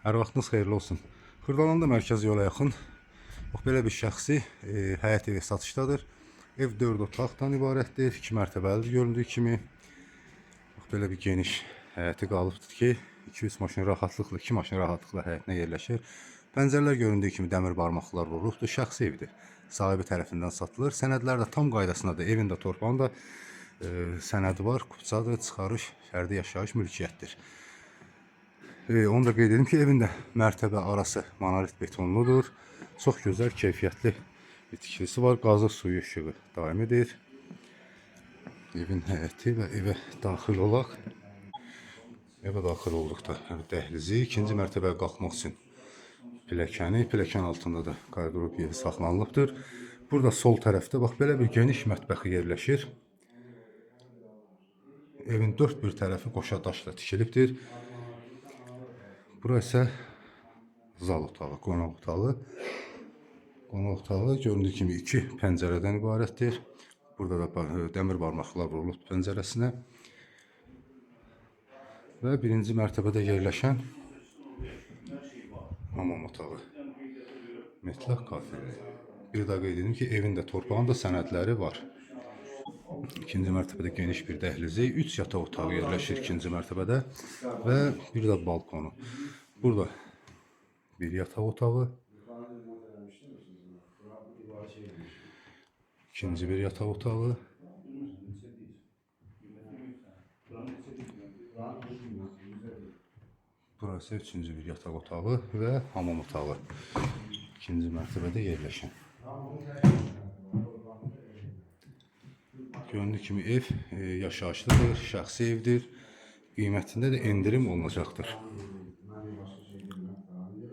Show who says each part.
Speaker 1: Hər vaxtınız xeyirli olsun. Xırdalanda mərkəzi yola yaxın. Bax, belə bir şəxsi həyət evi satışdadır. Ev 4 otaqdan ibarətdir. 2 mərtəbəlidir göründüyü kimi. Bax, belə bir geniş həyəti qalıbdır ki, 2-3 maşın rahatlıqla, 2 maşın rahatlıqla həyətinə yerləşir. Pəncərələr göründüyü kimi dəmir barmaqlar vurulubdur. Şəxsi evdir. Sahibi tərəfindən satılır. Sənədlər də tam qaydasındadır. Evin də torpağın da sənədi var. Kupçadır, çıxarış, fərdi yaşayış mülkiyyətdir. Onu da qeyd edim ki, evin də mərtəbə arası monolit betonludur. Çox gözəl, keyfiyyətli bir tikilisi var. Qazıq suyu işığı daimidir. Evin həyəti və evə daxil olaq. Evə daxil olduqda dəhlizi, ikinci mərtəbəyə qalxmaq üçün pilləkəni, pilləkən altında da qardırop yeri saxlanılıbdır. Burada sol tərəfdə bax, belə bir geniş mətbəxi yerləşir. Evin dörd bir tərəfi qoşa daşla tikilibdir. Bura isə zal otağı, qonaq otağı. Qonaq otağı göründüyü kimi 2 pəncərədən ibarətdir. Burada da dəmir barmaqlar vurulub pəncərəsinə. Və birinci mərtəbədə yerləşən hamam otağı. Metlaq kafeli. Bir daha qeyd edim ki, evin də torpağın da sənədləri var. İkinci mərtəbədə geniş bir dəhlizi, 3 yataq otağı yerləşir ikinci mərtəbədə və bir də balkonu. Burada bir yataq otağı, ikinci bir yataq otağı, burası üçüncü bir yataq otağı və hamam otağı. İkinci mərtəbədə yerləşən. Göründüyü kimi ev yaşayışlıdır, şəxsi evdir. Qiymətində də endirim olunacaqdır.